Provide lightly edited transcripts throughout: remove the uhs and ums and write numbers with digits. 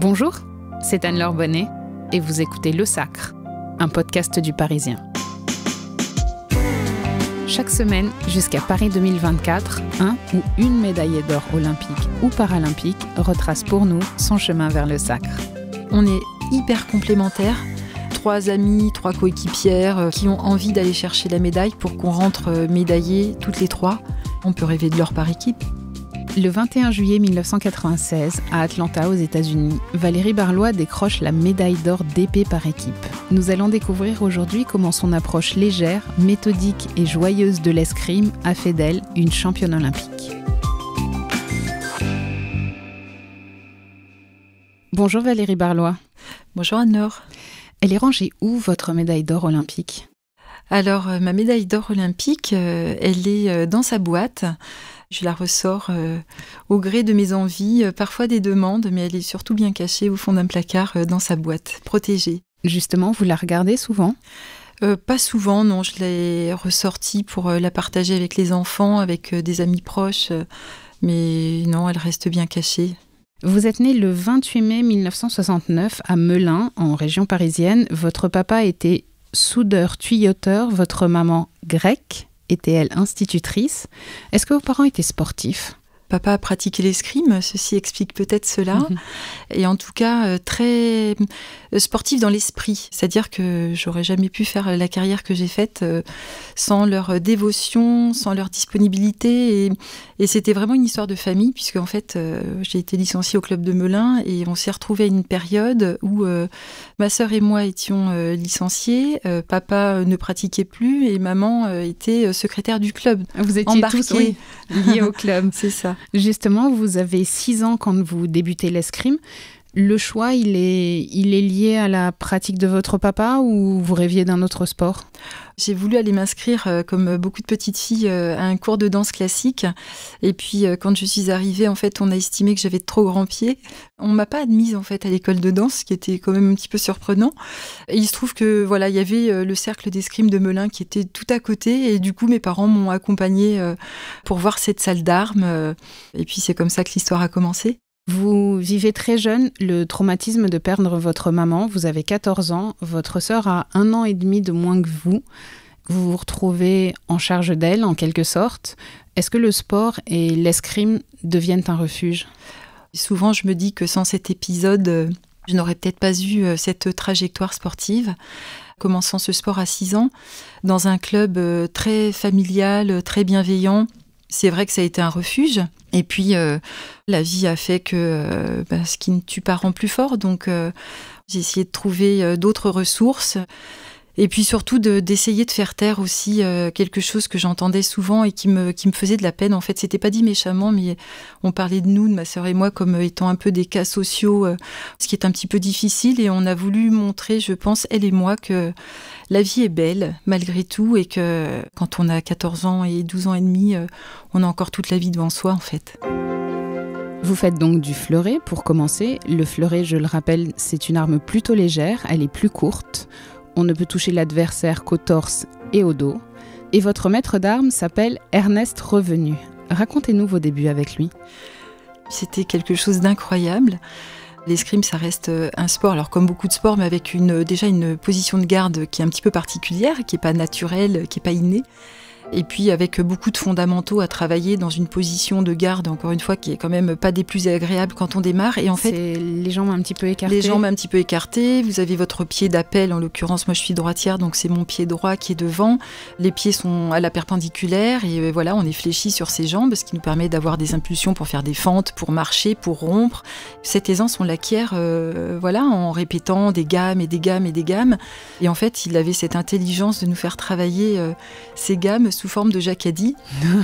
Bonjour, c'est Anne-Laure Bonnet et vous écoutez Le Sacre, un podcast du Parisien. Chaque semaine, jusqu'à Paris 2024, un ou une médaillée d'or olympique ou paralympique retrace pour nous son chemin vers le sacre. On est hyper complémentaires. 3 amies, 3 coéquipières qui ont envie d'aller chercher la médaille pour qu'on rentre médaillées toutes les 3. On peut rêver de l'or par équipe. Le 21 juillet 1996, à Atlanta, aux États-Unis, Valérie Barlois décroche la médaille d'or d'épée par équipe. Nous allons découvrir aujourd'hui comment son approche légère, méthodique et joyeuse de l'escrime a fait d'elle une championne olympique. Bonjour Valérie Barlois. Bonjour Anne-Laure. Elle est rangée où, votre médaille d'or olympique ? Alors, ma médaille d'or olympique, elle est dans sa boîte. Je la ressors au gré de mes envies, parfois des demandes, mais elle est surtout bien cachée au fond d'un placard dans sa boîte, protégée. Justement, vous la regardez souvent ? Pas souvent, non. Je l'ai ressortie pour la partager avec les enfants, avec des amis proches, mais non, elle reste bien cachée. Vous êtes née le 28 mai 1969 à Melun, en région parisienne. Votre papa était soudeur-tuyauteur, votre maman grecque. Était-elle institutrice ? Est-ce que vos parents étaient sportifs ? Papa a pratiqué l'escrime, ceci explique peut-être cela. Et en tout cas, très sportif dans l'esprit. C'est-à-dire que j'aurais jamais pu faire la carrière que j'ai faite sans leur dévotion, sans leur disponibilité. Et c'était vraiment une histoire de famille, puisque en fait, j'ai été licenciée au club de Melun et on s'est retrouvés à une période où ma sœur et moi étions licenciés. Papa ne pratiquait plus et maman était secrétaire du club. Vous étiez tous liés au club. C'est ça. Justement, vous avez 6 ans quand vous débutez l'escrime. Le choix, il est lié à la pratique de votre papa ou vous rêviez d'un autre sport ? J'ai voulu aller m'inscrire, comme beaucoup de petites filles, à un cours de danse classique. Et puis, quand je suis arrivée, en fait, on a estimé que j'avais de trop grands pieds. On m'a pas admise, en fait, à l'école de danse, ce qui était quand même un petit peu surprenant. Et il se trouve que, voilà, il y avait le cercle d'escrime de Melun qui était tout à côté. Et du coup, mes parents m'ont accompagnée pour voir cette salle d'armes. Et puis, c'est comme ça que l'histoire a commencé. Vous vivez très jeune le traumatisme de perdre votre maman. Vous avez 14 ans. Votre sœur a 1 an et demi de moins que vous. Vous vous retrouvez en charge d'elle, en quelque sorte. Est-ce que le sport et l'escrime deviennent un refuge ? Souvent, je me dis que sans cet épisode, je n'aurais peut-être pas eu cette trajectoire sportive. Commençant ce sport à 6 ans, dans un club très familial, très bienveillant. C'est vrai que ça a été un refuge. Et puis, la vie a fait que ce qui ne tue pas rend plus fort. Donc, j'ai essayé de trouver d'autres ressources. Et puis surtout d'essayer de faire taire aussi quelque chose que j'entendais souvent et qui me faisait de la peine. En fait, c'était pas dit méchamment, mais on parlait de nous, de ma sœur et moi, comme étant un peu des cas sociaux, ce qui est un petit peu difficile. Et on a voulu montrer, je pense, elle et moi, que la vie est belle, malgré tout, et que quand on a 14 ans et 12 ans et demi, on a encore toute la vie devant soi, en fait. Vous faites donc du fleuret pour commencer. Le fleuret, je le rappelle, c'est une arme plutôt légère, elle est plus courte. On ne peut toucher l'adversaire qu'au torse et au dos. Et votre maître d'armes s'appelle Ernest Revenu. Racontez-nous vos débuts avec lui. C'était quelque chose d'incroyable. L'escrime, ça reste un sport, alors comme beaucoup de sports, mais avec déjà une position de garde qui est un petit peu particulière, qui n'est pas naturelle, qui n'est pas innée. Et puis avec beaucoup de fondamentaux à travailler dans une position de garde, encore une fois, qui est quand même pas des plus agréables quand on démarre. Et en fait, c'est les jambes un petit peu écartées. Les jambes un petit peu écartées. Vous avez votre pied d'appel, en l'occurrence, moi je suis droitière, donc c'est mon pied droit qui est devant. Les pieds sont à la perpendiculaire et voilà, on est fléchi sur ses jambes, ce qui nous permet d'avoir des impulsions pour faire des fentes, pour marcher, pour rompre. Cette aisance, on l'acquiert en répétant des gammes et des gammes et des gammes. Et en fait, il avait cette intelligence de nous faire travailler ces gammes sous forme de jacadie.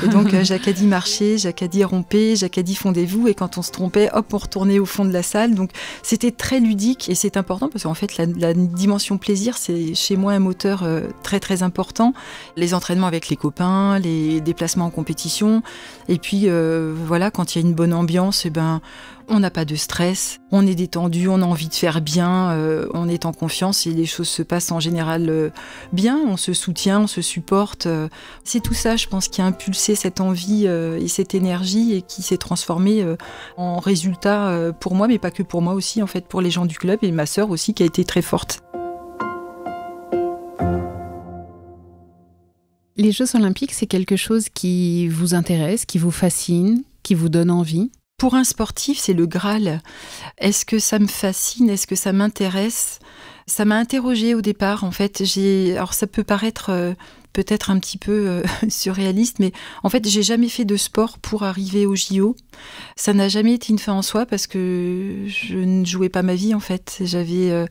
Et donc, jacadie marché, jacadie rompé, jacadie fondez-vous. Et quand on se trompait, hop, on retournait au fond de la salle. Donc, c'était très ludique et c'est important parce qu'en fait, la dimension plaisir, c'est chez moi un moteur très, très important. Les entraînements avec les copains, les déplacements en compétition. Et puis, quand il y a une bonne ambiance, on n'a pas de stress, on est détendu, on a envie de faire bien, on est en confiance et les choses se passent en général bien, on se soutient, on se supporte. C'est tout ça, je pense, qui a impulsé cette envie et cette énergie et qui s'est transformée en résultat pour moi, mais pas que pour moi aussi, en fait, pour les gens du club et ma sœur aussi, qui a été très forte. Les Jeux Olympiques, c'est quelque chose qui vous intéresse, qui vous fascine, qui vous donne envie? Pour un sportif, c'est le Graal. Est-ce que ça me fascine? Est-ce que ça m'intéresse? Ça m'a interrogée au départ, en fait. Alors ça peut paraître peut-être un petit peu surréaliste, mais en fait, j'ai jamais fait de sport pour arriver au JO. Ça n'a jamais été une fin en soi parce que je ne jouais pas ma vie, en fait. J'avais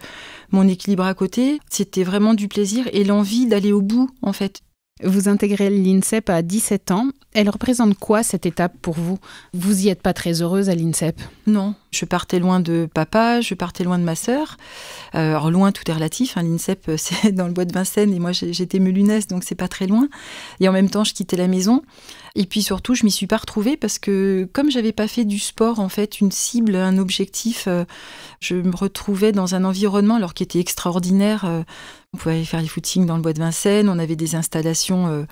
mon équilibre à côté. C'était vraiment du plaisir et l'envie d'aller au bout, en fait. Vous intégrez l'INSEP à 17 ans. Elle représente quoi, cette étape, pour vous? Vous n'y êtes pas très heureuse à l'INSEP? Non, je partais loin de papa, je partais loin de ma sœur. Alors loin, tout est relatif. L'INSEP, c'est dans le bois de Vincennes et moi, j'étais melunaise, donc c'est pas très loin. Et en même temps, je quittais la maison. Et puis surtout, je m'y suis pas retrouvée parce que comme j'avais pas fait du sport, en fait, une cible, un objectif, je me retrouvais dans un environnement alors qui était extraordinaire. On pouvait aller faire les footings dans le bois de Vincennes, on avait des installations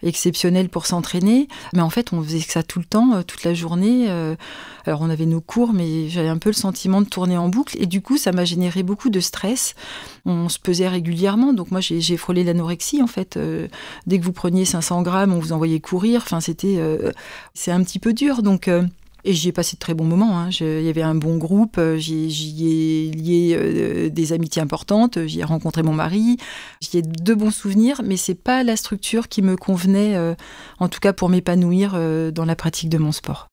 exceptionnelles pour s'entraîner. Mais en fait, on faisait ça tout le temps, toute la journée. Alors, on avait nos cours, mais j'avais un peu le sentiment de tourner en boucle. Et du coup, ça m'a généré beaucoup de stress. On se pesait régulièrement. Donc, moi, j'ai frôlé l'anorexie, en fait. Dès que vous preniez 500 grammes, on vous envoyait courir. Enfin, c'est un petit peu dur. Donc... Et j'y ai passé de très bons moments. Il y avait un bon groupe, j'y ai lié des amitiés importantes, j'y ai rencontré mon mari, j'y ai de bons souvenirs, mais c'est pas la structure qui me convenait, en tout cas pour m'épanouir dans la pratique de mon sport.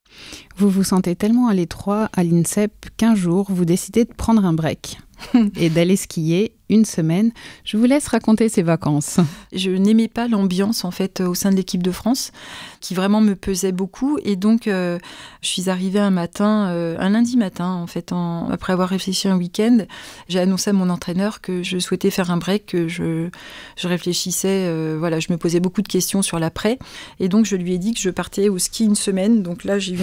Vous vous sentez tellement à l'étroit à l'INSEP qu'un jour, vous décidez de prendre un break et d'aller skier une semaine. Je vous laisse raconter ces vacances. Je n'aimais pas l'ambiance, en fait, au sein de l'équipe de France, qui vraiment me pesait beaucoup. Et donc, je suis arrivée un lundi matin, en fait, après avoir réfléchi un week-end. J'ai annoncé à mon entraîneur que je souhaitais faire un break, que je réfléchissais, je me posais beaucoup de questions sur l'après. Et donc, je lui ai dit que je partais au ski une semaine. Donc là, j'ai eu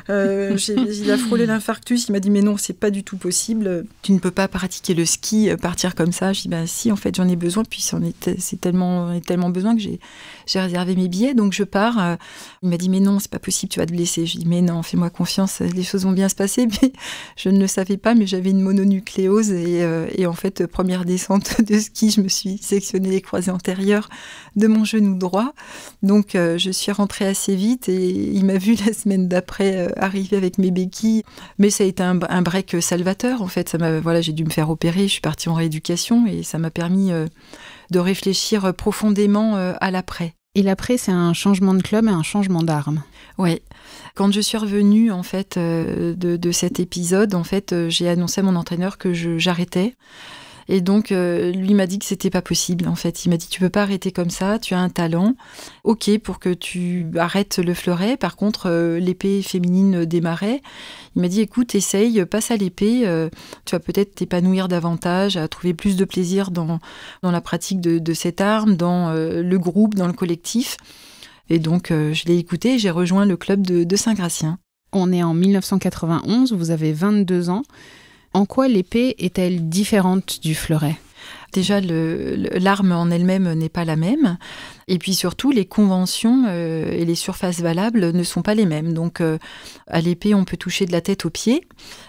il a frôlé l'infarctus, il m'a dit mais non, c'est pas du tout possible, tu ne peux pas pratiquer le ski, partir comme ça. Je dis si, en fait j'en ai besoin, puis j'en ai tellement besoin que j'ai réservé mes billets, donc je pars. Il m'a dit mais non, c'est pas possible, tu vas te blesser. Je dis mais non, fais-moi confiance, les choses vont bien se passer. Mais je ne le savais pas, mais j'avais une mononucléose et en fait première descente de ski, je me suis sectionné les croisés antérieurs de mon genou droit, donc je suis rentrée assez vite et il m'a vu la semaine d'après arriver avec mes béquilles, mais ça a été un break salvateur, en fait. J'ai dû me faire opérer, je suis partie en rééducation et ça m'a permis de réfléchir profondément à l'après. Et l'après, c'est un changement de club et un changement d'arme. Oui. Quand je suis revenue, en fait, de cet épisode, en fait, j'ai annoncé à mon entraîneur que j'arrêtais. Et donc, lui m'a dit que c'était pas possible, en fait. Il m'a dit, tu peux pas arrêter comme ça, tu as un talent. Ok, pour que tu arrêtes le fleuret. Par contre, l'épée féminine démarrait. Il m'a dit, écoute, essaye, passe à l'épée. Tu vas peut-être t'épanouir davantage, à trouver plus de plaisir dans la pratique de cette arme, dans le groupe, dans le collectif. Et donc, je l'ai écouté et j'ai rejoint le club de Saint-Gratien. On est en 1991, vous avez 22 ans. En quoi l'épée est-elle différente du fleuret ? Déjà, l'arme en elle-même n'est pas la même. Et puis surtout, les conventions et les surfaces valables ne sont pas les mêmes. Donc, à l'épée, on peut toucher de la tête aux pieds,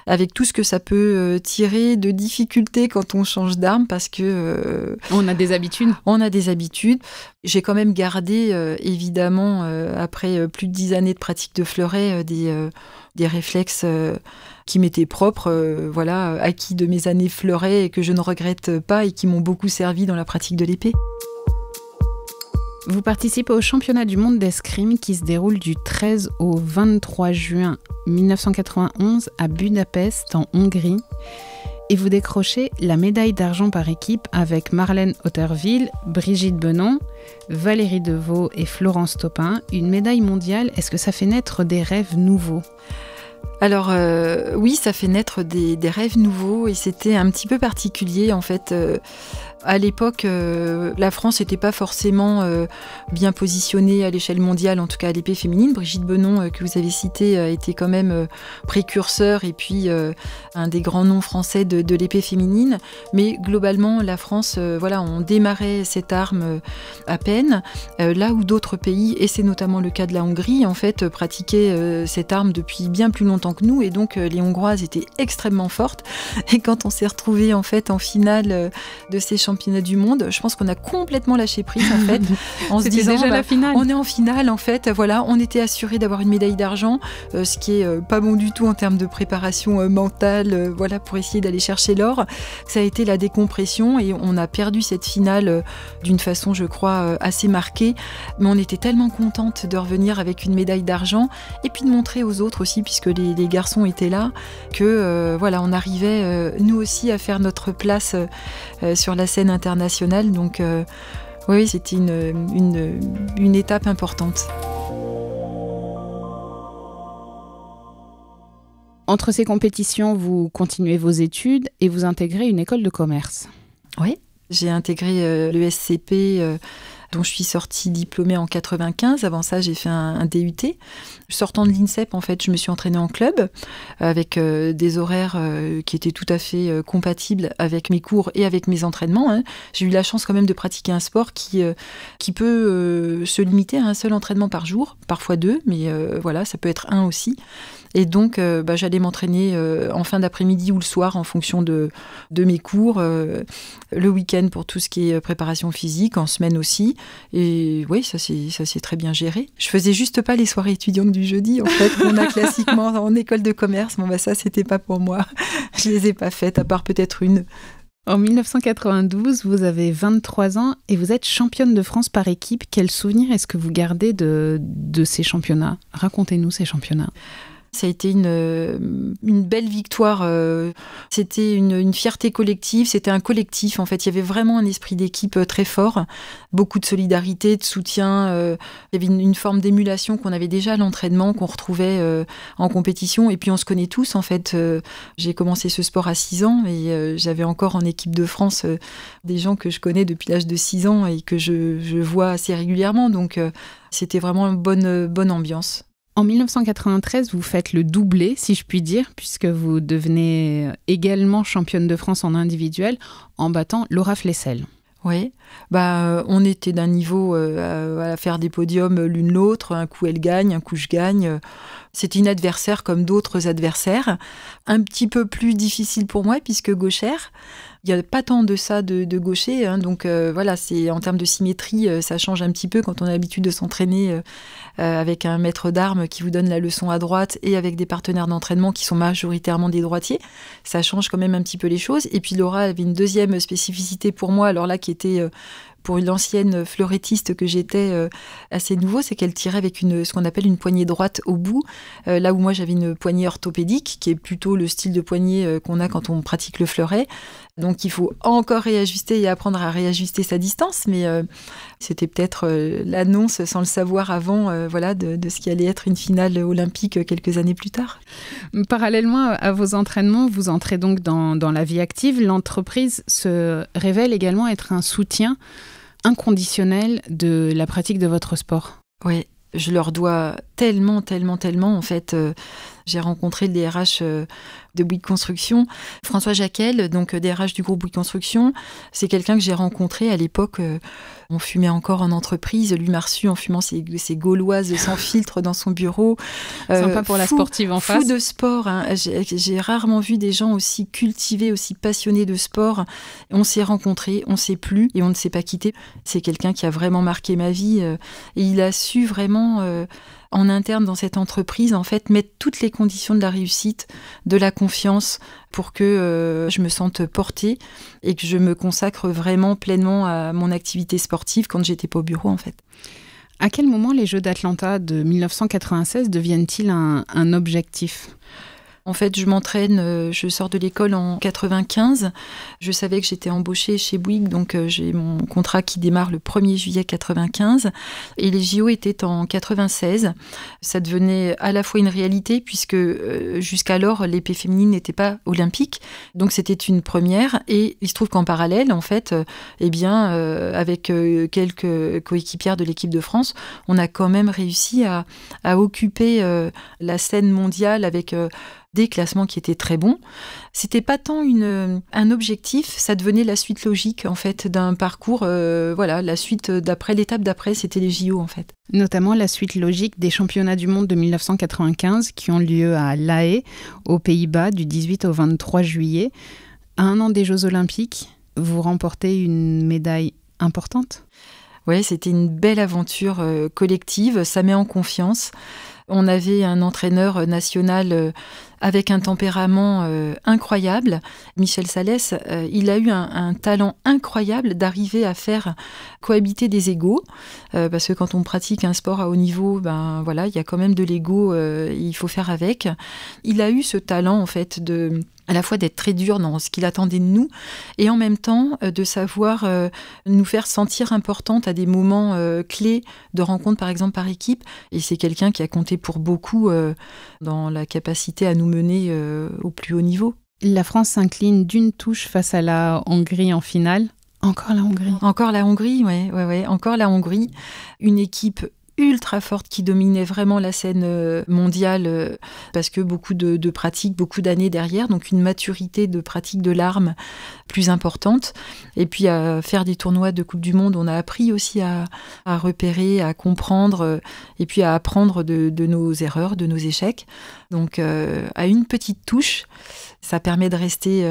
avec tout ce que ça peut tirer de difficultés quand on change d'arme, parce que... on a des habitudes. On a des habitudes. J'ai quand même gardé, évidemment, après plus de 10 années de pratique de fleuret, des réflexes qui m'étaient propres, acquis de mes années fleuret et que je ne regrette pas et qui m'ont beaucoup servi dans la pratique de l'épée. Vous participez au championnat du monde d'escrime qui se déroule du 13 au 23 juin 1991 à Budapest, en Hongrie. Et vous décrochez la médaille d'argent par équipe avec Marlène Otterville, Brigitte Benon, Valérie Deveau et Florence Topin. Une médaille mondiale, est-ce que ça fait naître des rêves nouveaux ? Alors oui, ça fait naître des rêves nouveaux et c'était un petit peu particulier en fait. À l'époque, la France n'était pas forcément bien positionnée à l'échelle mondiale, en tout cas à l'épée féminine. Brigitte Benon, que vous avez citée, était quand même précurseur et puis un des grands noms français de l'épée féminine. Mais globalement, la France, on démarrait cette arme à peine, là où d'autres pays, et c'est notamment le cas de la Hongrie, en fait, pratiquaient cette arme depuis bien plus longtemps que nous. Et donc, les Hongroises étaient extrêmement fortes. Et quand on s'est retrouvés en fait en finale de ces championnats du monde, je pense qu'on a complètement lâché prise en fait, en se disant déjà la finale. On est en finale en fait, on était assuré d'avoir une médaille d'argent, ce qui est pas bon du tout en termes de préparation mentale, pour essayer d'aller chercher l'or. Ça a été la décompression et on a perdu cette finale d'une façon, je crois, assez marquée, mais on était tellement contente de revenir avec une médaille d'argent et puis de montrer aux autres aussi, puisque les garçons étaient là, que on arrivait nous aussi à faire notre place sur la scène internationale. Donc oui, c'était une étape importante. Entre ces compétitions, vous continuez vos études et vous intégrez une école de commerce. Oui, j'ai intégré l'ESCP dont je suis sortie diplômée en 95. Avant ça, j'ai fait un DUT. Sortant de l'INSEP, en fait, je me suis entraînée en club avec des horaires qui étaient tout à fait compatibles avec mes cours et avec mes entraînements. J'ai eu la chance quand même de pratiquer un sport qui peut se limiter à un seul entraînement par jour, parfois 2, mais ça peut être 1 aussi. Et donc, j'allais m'entraîner en fin d'après-midi ou le soir en fonction de mes cours, le week-end pour tout ce qui est préparation physique, en semaine aussi. Et oui, ça s'est très bien géré. Je faisais juste pas les soirées étudiantes du jeudi, en fait, qu'on a classiquement en école de commerce. Ça, c'était pas pour moi. Je les ai pas faites, à part peut-être une. En 1992, vous avez 23 ans et vous êtes championne de France par équipe. Quel souvenir est-ce que vous gardez de ces championnats ? Racontez-nous ces championnats. Ça a été une belle victoire. C'était une fierté collective. C'était un collectif. En fait, il y avait vraiment un esprit d'équipe très fort. Beaucoup de solidarité, de soutien. Il y avait une forme d'émulation qu'on avait déjà à l'entraînement, qu'on retrouvait en compétition. Et puis, on se connaît tous, en fait. J'ai commencé ce sport à 6 ans et j'avais encore en équipe de France des gens que je connais depuis l'âge de 6 ans et que je vois assez régulièrement. Donc, c'était vraiment une bonne ambiance. En 1993, vous faites le doublé, si je puis dire, puisque vous devenez également championne de France en individuel en battant Laura Flessel. Oui, on était d'un niveau à faire des podiums l'une l'autre. Un coup, elle gagne, un coup, je gagne. C'était une adversaire comme d'autres adversaires. Un petit peu plus difficile pour moi, puisque gauchère. Il n'y a pas tant de ça de gaucher, donc c'est en termes de symétrie, ça change un petit peu quand on a l'habitude de s'entraîner avec un maître d'armes qui vous donne la leçon à droite et avec des partenaires d'entraînement qui sont majoritairement des droitiers. Ça change quand même un petit peu les choses. Et puis Laura avait une deuxième spécificité pour moi, alors là qui était pour une ancienne fleurettiste que j'étais assez nouveau, c'est qu'elle tirait avec ce qu'on appelle une poignée droite au bout, là où moi j'avais une poignée orthopédique, qui est plutôt le style de poignée qu'on a quand on pratique le fleuret. Donc il faut encore réajuster et apprendre à réajuster sa distance, mais c'était peut-être l'annonce, sans le savoir avant, de ce qui allait être une finale olympique quelques années plus tard. Parallèlement à vos entraînements, vous entrez donc dans la vie active. L'entreprise se révèle également être un soutien inconditionnel de la pratique de votre sport. Oui, je leur dois tellement. En fait, j'ai rencontré le DRH de Bouygues Construction, François Jacquel, donc DRH du groupe Bouygues Construction. C'est quelqu'un que j'ai rencontré à l'époque. On fumait encore en entreprise. Lui m'a reçu en fumant ses gauloises sans filtre dans son bureau. Sympa pour la sportive en face. Fou de sport. J'ai rarement vu des gens aussi cultivés, aussi passionnés de sport. On s'est rencontrés, on ne s'est plus et on ne s'est pas quittés. C'est quelqu'un qui a vraiment marqué ma vie. Et il a su vraiment... en interne dans cette entreprise, en fait, mettre toutes les conditions de la réussite, de la confiance, pour que je me sente portée et que je me consacre vraiment pleinement à mon activité sportive quand j'étais pas au bureau, en fait. À quel moment les Jeux d'Atlanta de 1996 deviennent-ils un objectif ? En fait, je m'entraîne, je sors de l'école en 95. Je savais que j'étais embauchée chez Bouygues, donc j'ai mon contrat qui démarre le 1er juillet 95. Et les JO étaient en 96. Ça devenait à la fois une réalité, puisque jusqu'alors, l'épée féminine n'était pas olympique. Donc c'était une première. Et il se trouve qu'en parallèle, en fait, avec quelques coéquipières de l'équipe de France, on a quand même réussi à occuper la scène mondiale avec des classements qui étaient très bons. C'était pas tant un objectif, ça devenait la suite logique en fait d'un parcours. La suite d'après, l'étape d'après, c'était les JO en fait. Notamment la suite logique des championnats du monde de 1995 qui ont lieu à La Haye, aux Pays-Bas, du 18 au 23 juillet. À un an des Jeux Olympiques, vous remportez une médaille importante ? Oui, c'était une belle aventure collective, ça met en confiance. On avait un entraîneur national avec un tempérament incroyable. Michel Salès, il a eu un talent incroyable d'arriver à faire cohabiter des égos. Parce que quand on pratique un sport à haut niveau, il y a quand même de l'ego, il faut faire avec. Il a eu ce talent, en fait, à la fois d'être très dur dans ce qu'il attendait de nous et en même temps de savoir nous faire sentir importantes à des moments clés de rencontre, par exemple, par équipe. Et c'est quelqu'un qui a compté pour beaucoup dans la capacité à nous mener au plus haut niveau. La France s'incline d'une touche face à la Hongrie en finale. Encore la Hongrie. Encore la Hongrie, ouais. Encore la Hongrie. Une équipe ultra forte qui dominait vraiment la scène mondiale parce que beaucoup de pratiques, beaucoup d'années derrière, donc une maturité de pratique de l'arme plus importante. Et puis à faire des tournois de Coupe du Monde, on a appris aussi à repérer, à comprendre et puis à apprendre de nos erreurs, de nos échecs. Donc à une petite touche, ça permet de rester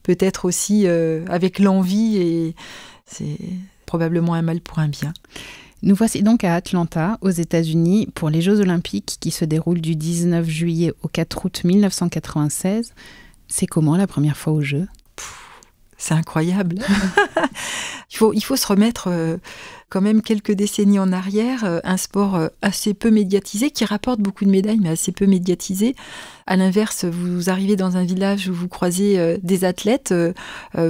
peut-être aussi avec l'envie et c'est probablement un mal pour un bien. Nous voici donc à Atlanta, aux États-Unis, pour les Jeux Olympiques qui se déroulent du 19 juillet au 4 août 1996. C'est comment la première fois aux Jeux ? C'est incroyable. Il faut se remettre quand même quelques décennies en arrière. Un sport assez peu médiatisé, qui rapporte beaucoup de médailles, mais assez peu médiatisé. À l'inverse, vous arrivez dans un village où vous croisez des athlètes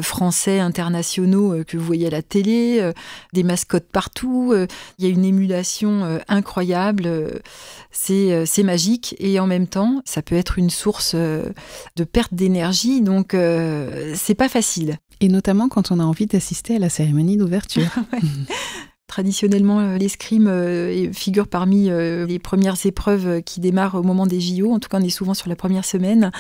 français, internationaux que vous voyez à la télé, des mascottes partout. Il y a une émulation incroyable. C'est magique et en même temps, ça peut être une source de perte d'énergie. Donc, c'est pas facile. Et notamment quand on a envie d'assister à la cérémonie d'ouverture. Ouais. Traditionnellement, l'escrime figure parmi les premières épreuves qui démarrent au moment des JO. En tout cas, on est souvent sur la première semaine.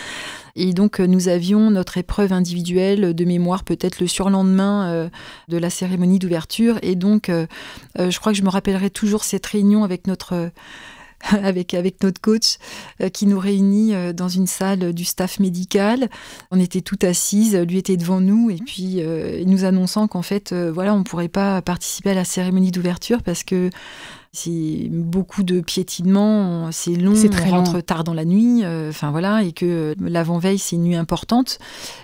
Et donc, nous avions notre épreuve individuelle de mémoire, peut-être le surlendemain de la cérémonie d'ouverture. Et donc, je crois que je me rappellerai toujours cette réunion avec notre coach qui nous réunit dans une salle du staff médical. On était toutes assises, lui était devant nous et puis nous annonçant qu'en fait, on ne pourrait pas participer à la cérémonie d'ouverture parce que c'est beaucoup de piétinement, c'est long, on rentre tard dans la nuit, et que l'avant-veille, c'est une nuit importante.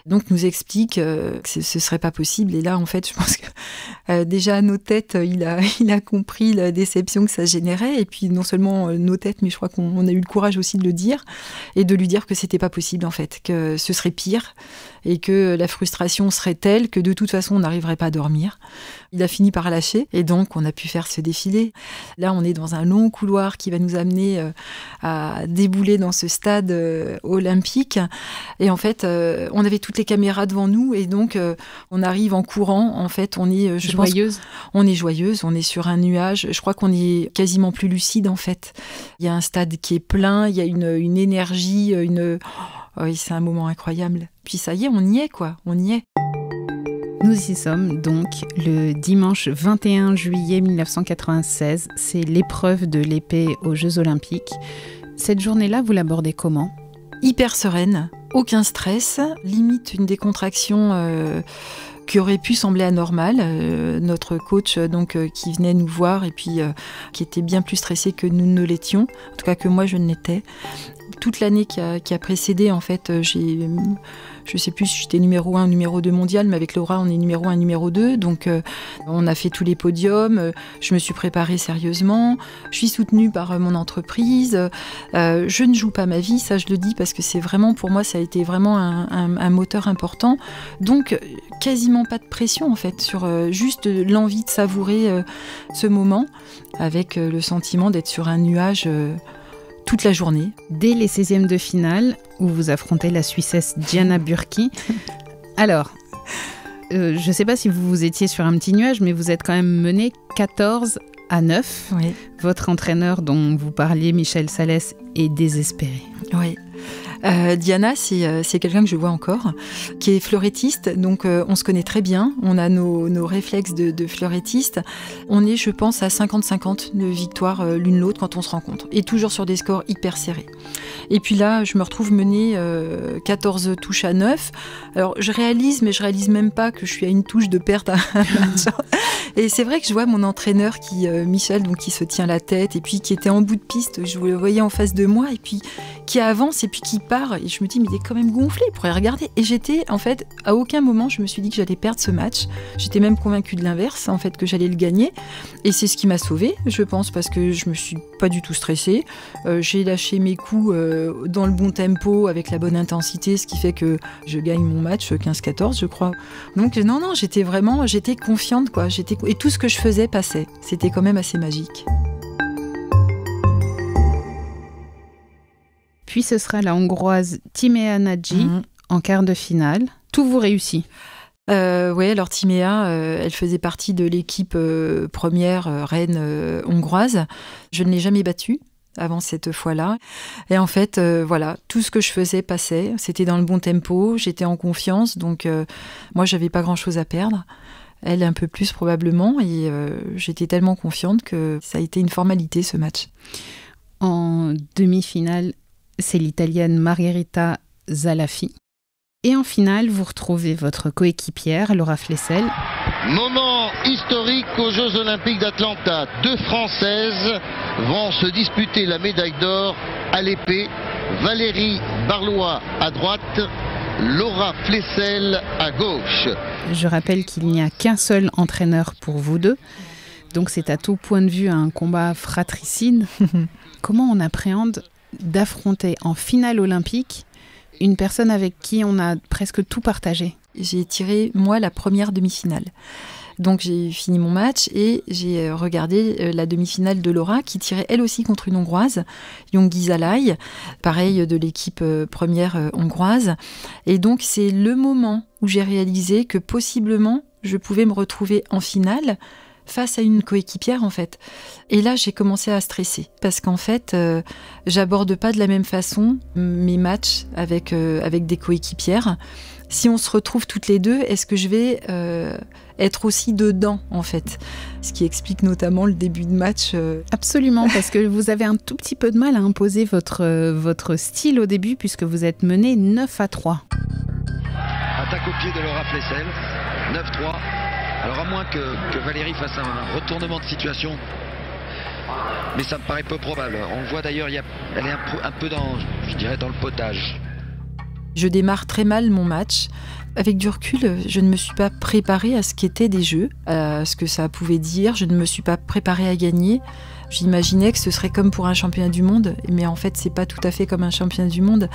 Donc, nous explique que ce serait pas possible. Et là, en fait, je pense que déjà, à nos têtes, il a compris la déception que ça générait. Et puis, non seulement nos têtes, mais je crois qu'on a eu le courage aussi de le dire et de lui dire que c'était pas possible, en fait, que ce serait pire et que la frustration serait telle que de toute façon, on n'arriverait pas à dormir. Il a fini par lâcher et donc on a pu faire ce défilé. Là, on est dans un long couloir qui va nous amener à débouler dans ce stade olympique. Et en fait, on avait toutes les caméras devant nous et donc on arrive en courant. En fait, on est joyeuse. On est joyeuse, on est sur un nuage. Je crois qu'on est quasiment plus lucide en fait. Il y a un stade qui est plein, il y a une énergie, oui, c'est un moment incroyable. Puis ça y est, on y est quoi, on y est. Nous y sommes donc le dimanche 21 juillet 1996. C'est l'épreuve de l'épée aux Jeux Olympiques. Cette journée-là, vous l'abordez comment ? Hyper sereine, aucun stress, limite une décontraction qui aurait pu sembler anormale. Notre coach qui venait nous voir et puis qui était bien plus stressé que nous ne l'étions, en tout cas que moi je ne l'étais. toute l'année qui a précédé, en fait, je sais plus si j'étais numéro 1 ou numéro 2 mondial, mais avec Laura, on est numéro 1, numéro 2. Donc, on a fait tous les podiums. Je me suis préparée sérieusement. Je suis soutenue par mon entreprise. Je ne joue pas ma vie, ça je le dis, parce que c'est vraiment, pour moi, ça a été vraiment un moteur important. Donc, quasiment pas de pression, en fait, sur juste l'envie de savourer ce moment, avec le sentiment d'être sur un nuage toute la journée. Dès les 16e de finale, où vous affrontez la Suissesse Diana Bürki. Alors, je ne sais pas si vous étiez sur un petit nuage, mais vous êtes quand même mené 14-9. Oui. Votre entraîneur dont vous parliez, Michel Salès, est désespéré. Oui. Diana, c'est quelqu'un que je vois encore, qui est fleurettiste, donc on se connaît très bien, on a nos réflexes de fleurettiste. On est, je pense, à 50-50 de victoire l'une l'autre quand on se rencontre, et toujours sur des scores hyper serrés. Et puis là, je me retrouve menée 14 touches à 9. Alors je réalise, mais je réalise même pas que je suis à une touche de perte à un match. Et c'est vrai que je vois mon entraîneur, Michel, donc, qui se tient la tête, et puis qui était en bout de piste, je le voyais en face de moi, et puis qui avance, et puis qui part, et je me dis, mais il est quand même gonflé, il pourrait regarder. Et j'étais, en fait, à aucun moment, je me suis dit que j'allais perdre ce match. J'étais même convaincue de l'inverse, en fait, que j'allais le gagner. Et c'est ce qui m'a sauvée, je pense, parce que je me suis pas du tout stressée. J'ai lâché mes coups dans le bon tempo, avec la bonne intensité, ce qui fait que je gagne mon match 15-14, je crois. Donc non, j'étais confiante, quoi. Et tout ce que je faisais passait. C'était quand même assez magique. Puis ce sera la Hongroise Timea Nagy en quart de finale. Tout vous réussit. Oui, alors Timea, elle faisait partie de l'équipe première reine hongroise. Je ne l'ai jamais battue avant cette fois-là. Et en fait, voilà, tout ce que je faisais passait. C'était dans le bon tempo, j'étais en confiance. Donc moi, j'avais pas grand-chose à perdre. Elle un peu plus probablement. Et j'étais tellement confiante que ça a été une formalité, ce match. En demi-finale, c'est l'Italienne Margherita Zalafi. Et en finale, vous retrouvez votre coéquipière, Laura Flessel. Moment historique aux Jeux Olympiques d'Atlanta. 2 Françaises vont se disputer la médaille d'or à l'épée. Valérie Barlois à droite, Laura Flessel à gauche. Je rappelle qu'il n'y a qu'un seul entraîneur pour vous deux. Donc c'est à tout point de vue un combat fratricide. Comment on appréhende d'affronter en finale olympique une personne avec qui on a presque tout partagé? J'ai tiré, moi, la première demi-finale. Donc j'ai fini mon match et j'ai regardé la demi-finale de Laura qui tirait elle aussi contre une Hongroise, Yongi Zalai, pareil de l'équipe première hongroise. Et donc c'est le moment où j'ai réalisé que possiblement je pouvais me retrouver en finale face à une coéquipière, en fait. Et là, j'ai commencé à stresser parce qu'en fait, j'aborde pas de la même façon mes matchs avec des coéquipières. Si on se retrouve toutes les deux, est-ce que je vais être aussi dedans, en fait? Ce qui explique notamment le début de match. Absolument, parce que vous avez un tout petit peu de mal à imposer votre style au début, puisque vous êtes mené 9-3. Attaque au pied de Laura Flessel, 9-3. Alors à moins que Valérie fasse un retournement de situation, mais ça me paraît peu probable. On le voit d'ailleurs, elle est un peu dans le potage. Je démarre très mal mon match. Avec du recul, je ne me suis pas préparée à ce qu'étaient des jeux, à ce que ça pouvait dire. Je ne me suis pas préparée à gagner. J'imaginais que ce serait comme pour un championnat du monde, mais en fait, c'est pas tout à fait comme un championnat du monde.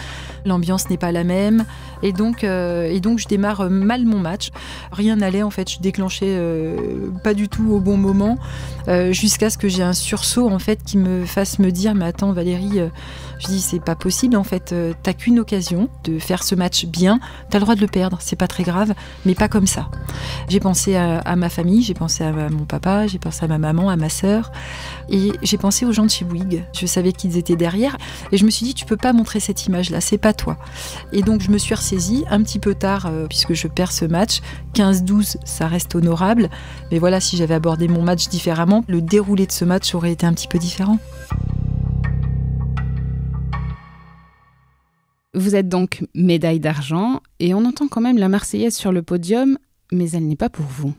L'ambiance n'est pas la même, et donc je démarre mal mon match. Rien n'allait, en fait, je déclenchais pas du tout au bon moment, jusqu'à ce que j'ai un sursaut, en fait, qui me fasse me dire, mais attends, Valérie, je dis, c'est pas possible, en fait, t'as qu'une occasion de faire ce match bien, t'as le droit de le perdre, c'est pas très grave, mais pas comme ça. J'ai pensé à ma famille, j'ai pensé à mon papa, j'ai pensé à ma maman, à ma sœur, et j'ai pensé aux gens de chez Bouygues. Je savais qu'ils étaient derrière, et je me suis dit, tu peux pas montrer cette image-là, c'est pas toi. Et donc je me suis ressaisie un petit peu tard, puisque je perds ce match. 15-12, ça reste honorable, mais voilà, si j'avais abordé mon match différemment, le déroulé de ce match aurait été un petit peu différent. Vous êtes donc médaille d'argent, et on entend quand même la Marseillaise sur le podium, mais elle n'est pas pour vous.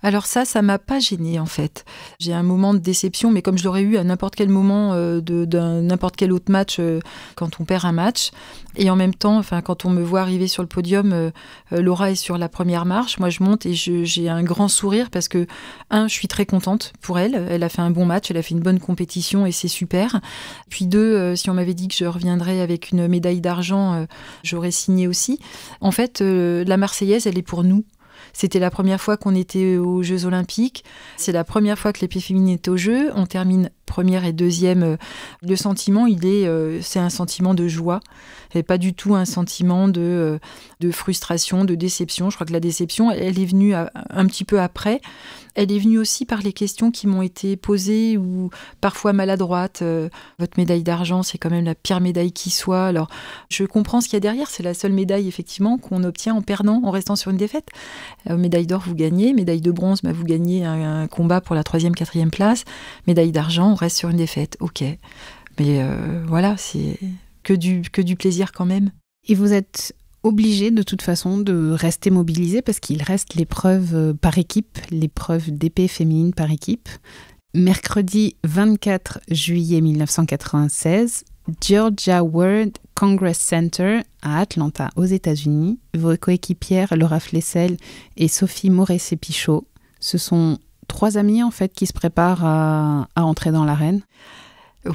Alors ça m'a pas gênée en fait. J'ai un moment de déception, mais comme je l'aurais eu à n'importe quel moment d'un n'importe quel autre match quand on perd un match. Et en même temps, quand on me voit arriver sur le podium, Laura est sur la première marche, moi je monte et j'ai un grand sourire parce que, je suis très contente pour elle. Elle a fait un bon match, elle a fait une bonne compétition et c'est super. Puis 2, si on m'avait dit que je reviendrais avec une médaille d'argent, j'aurais signé aussi. En fait, la Marseillaise, elle est pour nous. C'était la première fois qu'on était aux Jeux Olympiques. C'est la première fois que l'épée féminine est aux Jeux. On termine première et deuxième. Le sentiment, c'est un sentiment de joie. Et pas du tout un sentiment de frustration, de déception. Je crois que la déception, elle est venue un petit peu après. Elle est venue aussi par les questions qui m'ont été posées ou parfois maladroites. Votre médaille d'argent, c'est quand même la pire médaille qui soit. Alors, je comprends ce qu'il y a derrière. C'est la seule médaille, effectivement, qu'on obtient en perdant, en restant sur une défaite. Médaille d'or, vous gagnez. Médaille de bronze, vous gagnez un combat pour la 3e, 4e place. Médaille d'argent, on reste sur une défaite. Ok. Mais voilà, c'est que du plaisir quand même. Et vous êtes obligé de toute façon de rester mobilisé parce qu'il reste l'épreuve par équipe, l'épreuve d'épée féminine par équipe. Mercredi 24 juillet 1996, Georgia World Congress Center à Atlanta, aux États-Unis. Vos coéquipières Laura Flessel et Sophie Moret-Sépichaud, ce sont 3 amies en fait qui se préparent à entrer dans l'arène.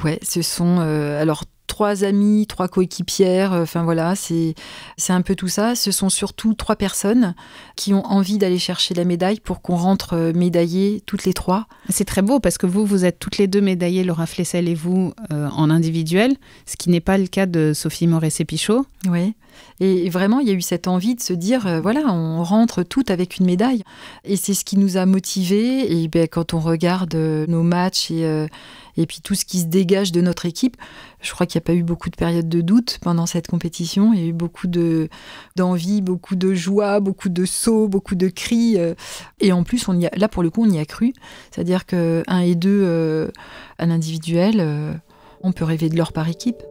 Ouais, ce sont alors 3 amies, 3 coéquipières, voilà, c'est un peu tout ça. Ce sont surtout 3 personnes qui ont envie d'aller chercher la médaille pour qu'on rentre médaillées toutes les 3. C'est très beau parce que vous êtes toutes les 2 médaillées, Laura Flessel et vous, en individuel, ce qui n'est pas le cas de Sophie Moret-Sépichaud. Oui, et vraiment, il y a eu cette envie de se dire, voilà, on rentre toutes avec une médaille. Et c'est ce qui nous a motivés. Et quand on regarde nos matchs et puis tout ce qui se dégage de notre équipe, je crois qu'il n'y a pas eu beaucoup de périodes de doute pendant cette compétition. Il y a eu beaucoup d'envie, beaucoup de joie, beaucoup de sauts, beaucoup de cris. Et en plus, là, pour le coup, on y a cru. C'est-à-dire que 1 et 2, à l'individuel, on peut rêver de l'or par équipe.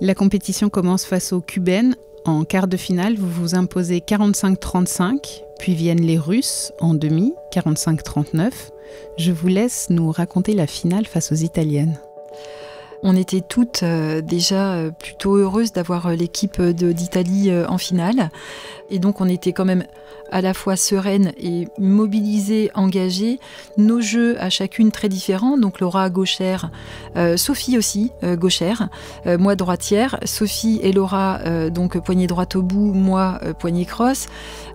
La compétition commence face aux Cubaines. En quart de finale, vous vous imposez 45-35, puis viennent les Russes en demi, 45-39. Je vous laisse nous raconter la finale face aux Italiennes. On était toutes déjà plutôt heureuses d'avoir l'équipe d'Italie en finale. Et donc on était quand même à la fois sereines et mobilisées, engagées. Nos jeux à chacune très différents. Donc Laura gauchère, Sophie aussi gauchère, moi droitière. Sophie et Laura donc poignée droite au bout, moi poignée crosse.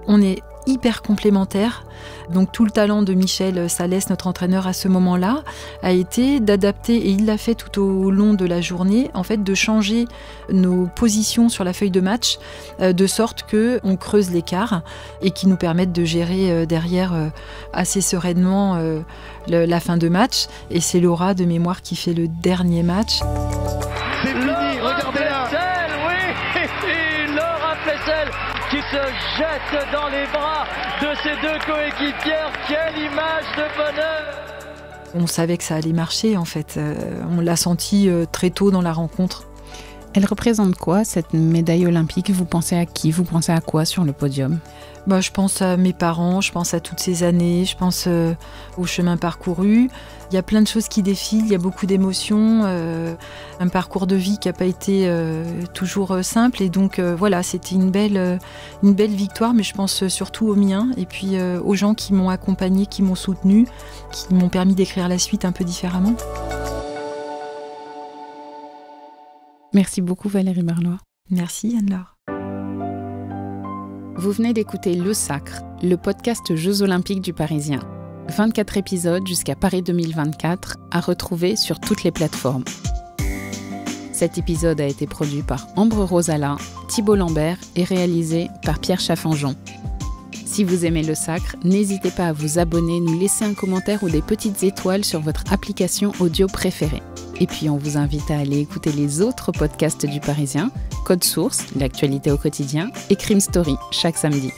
On est hyper complémentaires. Donc tout le talent de Michel Salès, notre entraîneur à ce moment-là, a été d'adapter, et il l'a fait tout au long de la journée, en fait de changer nos positions sur la feuille de match, de sorte qu'on creuse l'écart et qui nous permettent de gérer derrière assez sereinement la fin de match. Et c'est Laura de mémoire qui fait le dernier match. C'est fini, regardez là. Laura Flessel qui se jette dans les bras de ses 2 coéquipières. Quelle image de bonheur! On savait que ça allait marcher en fait. On l'a senti très tôt dans la rencontre. Elle représente quoi, cette médaille olympique? Vous pensez à qui? Vous pensez à quoi sur le podium? Je pense à mes parents, je pense à toutes ces années, je pense au chemin parcouru. Il y a plein de choses qui défilent, il y a beaucoup d'émotions, un parcours de vie qui n'a pas été toujours simple. Et donc voilà, c'était une belle victoire, mais je pense surtout aux miens et puis aux gens qui m'ont accompagnée, qui m'ont soutenue, qui m'ont permis d'écrire la suite un peu différemment. Merci beaucoup Valérie Barlois. Merci Anne-Laure. Vous venez d'écouter Le Sacre, le podcast Jeux Olympiques du Parisien. 24 épisodes jusqu'à Paris 2024 à retrouver sur toutes les plateformes. Cet épisode a été produit par Ambre Rosala, Thibault Lambert et réalisé par Pierre Chaffanjon. Si vous aimez Le Sacre, n'hésitez pas à vous abonner, nous laisser un commentaire ou des petites étoiles sur votre application audio préférée. Et puis on vous invite à aller écouter les autres podcasts du Parisien, Code Source, l'actualité au quotidien, et Crime Story, chaque samedi.